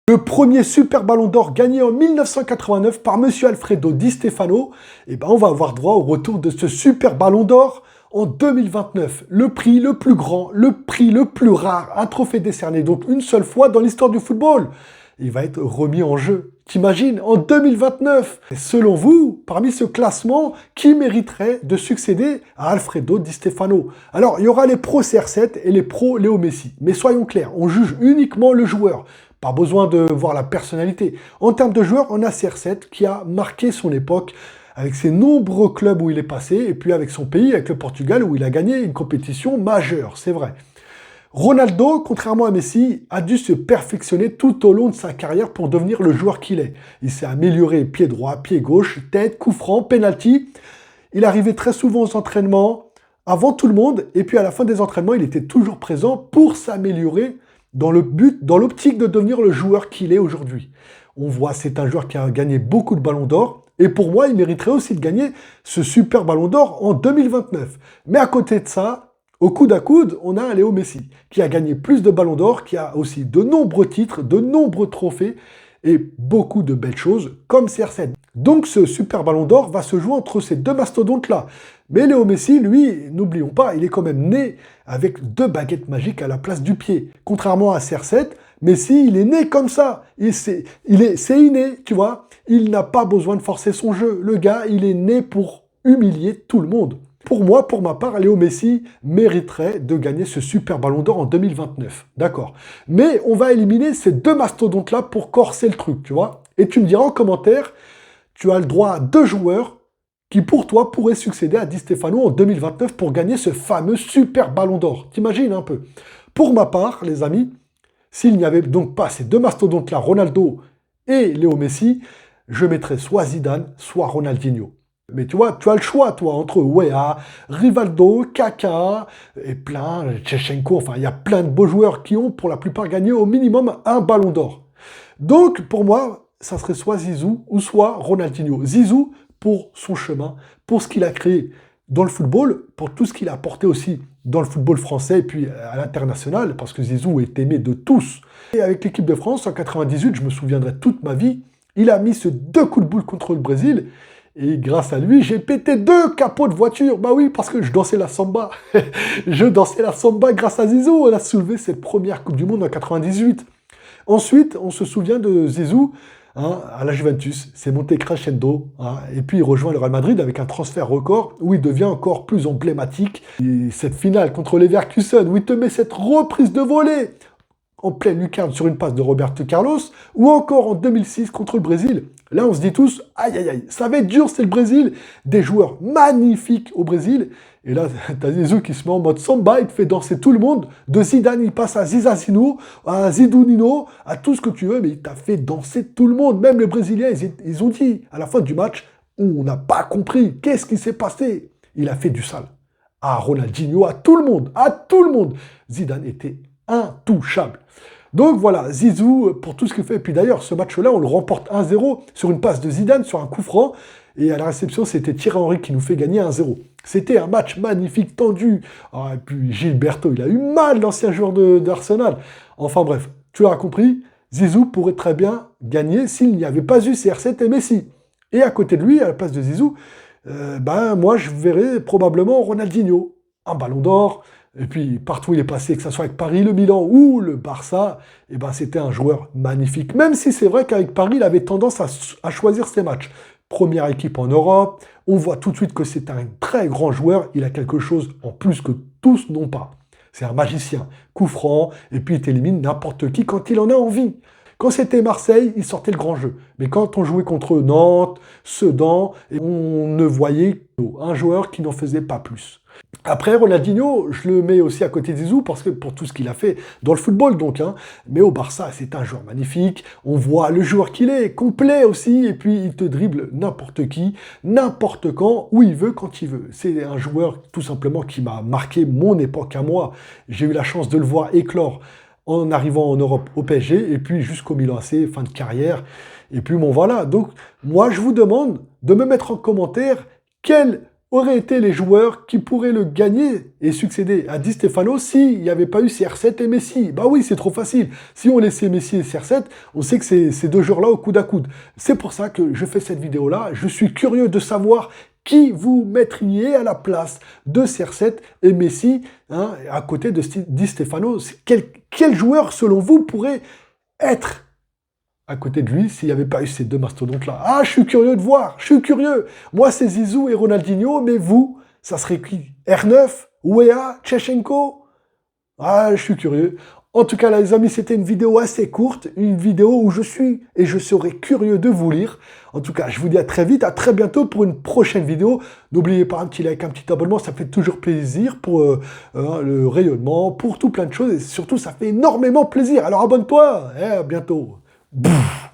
Le premier super ballon d'or gagné en 1989 par Monsieur Alfredo Di Stefano, et ben on va avoir droit au retour de ce super ballon d'or en 2029. Le prix le plus grand, le prix le plus rare, un trophée décerné donc une seule fois dans l'histoire du football. Il va être remis en jeu. T'imagines, en 2029. Et selon vous, parmi ce classement, qui mériterait de succéder à Alfredo Di Stefano? Alors, il y aura les pros CR7 et les pros Léo Messi. Mais soyons clairs, on juge uniquement le joueur. Pas besoin de voir la personnalité. En termes de joueur, on a CR7 qui a marqué son époque avec ses nombreux clubs où il est passé, et puis avec son pays, avec le Portugal, où il a gagné une compétition majeure, c'est vrai. Ronaldo, contrairement à Messi, a dû se perfectionner tout au long de sa carrière pour devenir le joueur qu'il est. Il s'est amélioré pied droit, pied gauche, tête, coup franc, penalty. Il arrivait très souvent aux entraînements avant tout le monde, et puis à la fin des entraînements, il était toujours présent pour s'améliorer dans le but, dans l'optique de devenir le joueur qu'il est aujourd'hui. On voit, c'est un joueur qui a gagné beaucoup de ballons d'or, et pour moi, il mériterait aussi de gagner ce super ballon d'or en 2029. Mais à côté de ça, au coude à coude, on a un Léo Messi, qui a gagné plus de ballons d'or, qui a aussi de nombreux titres, de nombreux trophées, et beaucoup de belles choses, comme CR7. Donc ce super ballon d'or va se jouer entre ces deux mastodontes-là. Mais Léo Messi, lui, n'oublions pas, il est quand même né avec deux baguettes magiques à la place du pied. Contrairement à CR7, Messi, il est né comme ça. C'est inné, tu vois. Il n'a pas besoin de forcer son jeu. Le gars, il est né pour humilier tout le monde. Pour moi, pour ma part, Léo Messi mériterait de gagner ce super ballon d'or en 2029. D'accord. Mais on va éliminer ces deux mastodontes-là pour corser le truc, tu vois. Et tu me diras en commentaire, tu as le droit à deux joueurs qui, pour toi, pourraient succéder à Di Stefano en 2029 pour gagner ce fameux super ballon d'or. T'imagines un peu. Pour ma part, les amis, s'il n'y avait donc pas ces deux mastodontes-là, Ronaldo et Léo Messi, je mettrais soit Zidane, soit Ronaldinho. Mais tu vois, tu as le choix, toi, entre Weah, Rivaldo, Kaka, et plein, Tchechenko, enfin, il y a plein de beaux joueurs qui ont, pour la plupart, gagné au minimum un ballon d'or. Donc, pour moi, ça serait soit Zizou ou soit Ronaldinho. Zizou, pour son chemin, pour ce qu'il a créé dans le football, pour tout ce qu'il a apporté aussi dans le football français et puis à l'international, parce que Zizou est aimé de tous. Et avec l'équipe de France, en 98, je me souviendrai toute ma vie, il a mis ce 2 coups de boule contre le Brésil, et grâce à lui, j'ai pété 2 capots de voiture. Bah oui, parce que je dansais la samba. Je dansais la samba grâce à Zizou. On a soulevé cette première Coupe du Monde en 98. Ensuite, on se souvient de Zizou à la Juventus. C'est monté crescendo. Et puis, il rejoint le Real Madrid avec un transfert record où il devient encore plus emblématique. Et cette finale contre Leverkusen, où il te met cette reprise de volée en pleine lucarne sur une passe de Roberto Carlos, ou encore en 2006 contre le Brésil. Là, on se dit tous, aïe, aïe, aïe, ça va être dur, c'est le Brésil. Des joueurs magnifiques au Brésil. Et là, t'as Zizou qui se met en mode samba, il te fait danser tout le monde. De Zidane, il passe à Zizazino, à Zidounino, à tout ce que tu veux, mais il t'a fait danser tout le monde. Même les Brésiliens, ils ont dit, à la fin du match, on n'a pas compris, qu'est-ce qui s'est passé? Il a fait du sale. À Ronaldinho, à tout le monde, à tout le monde. Zidane était intouchable. Donc voilà, Zizou pour tout ce qu'il fait. Et puis d'ailleurs, ce match-là, on le remporte 1-0 sur une passe de Zidane, sur un coup franc. Et à la réception, c'était Thierry Henry qui nous fait gagner 1-0. C'était un match magnifique, tendu. Et puis Gilberto, il a eu mal, l'ancien joueur d'Arsenal. Enfin bref, tu l'auras compris, Zizou pourrait très bien gagner s'il n'y avait pas eu CR7 et Messi. Et à côté de lui, à la place de Zizou, moi, je verrais probablement Ronaldinho. Un ballon d'or. Et puis, partout où il est passé, que ce soit avec Paris, le Milan ou le Barça, c'était un joueur magnifique. Même si c'est vrai qu'avec Paris, il avait tendance à choisir ses matchs. Première équipe en Europe, on voit tout de suite que c'est un très grand joueur. Il a quelque chose en plus que tous n'ont pas. C'est un magicien, coup franc, et puis il t'élimine n'importe qui quand il en a envie. Quand c'était Marseille, il sortait le grand jeu. Mais quand on jouait contre Nantes, Sedan, on ne voyait un joueur qui n'en faisait pas plus. Après, Ronaldinho, je le mets aussi à côté de Zizou parce que pour tout ce qu'il a fait dans le football, donc. Mais au Barça, c'est un joueur magnifique. On voit le joueur qu'il est, complet aussi. Et puis, il te dribble n'importe qui, n'importe quand, où il veut, quand il veut. C'est un joueur, tout simplement, qui m'a marqué mon époque à moi. J'ai eu la chance de le voir éclore en arrivant en Europe au PSG et puis jusqu'au Milan AC, fin de carrière. Et puis, bon, voilà. Donc, moi, je vous demande de me mettre en commentaire quel auraient été les joueurs qui pourraient le gagner et succéder à Di Stefano s'il n'y avait pas eu CR7 et Messi? Bah oui, c'est trop facile. Si on laissait Messi et CR7, on sait que c'est ces deux joueurs-là au coude à coude. C'est pour ça que je fais cette vidéo-là. Je suis curieux de savoir qui vous mettriez à la place de CR7 et Messi, hein, à côté de Di Stefano. Quel joueur, selon vous, pourrait être à côté de lui s'il n'y avait pas eu ces deux mastodontes-là? Ah, je suis curieux de voir, je suis curieux. Moi, c'est Zizou et Ronaldinho, mais vous, ça serait qui? R9, Wea, Tchechenko? Ah, je suis curieux. En tout cas, là, les amis, c'était une vidéo assez courte, une vidéo où je suis et je serai curieux de vous lire. En tout cas, je vous dis à très vite, à très bientôt pour une prochaine vidéo. N'oubliez pas un petit like, un petit abonnement, ça fait toujours plaisir pour le rayonnement, pour tout plein de choses et surtout, ça fait énormément plaisir. Alors abonne-toi et à bientôt. Bouf.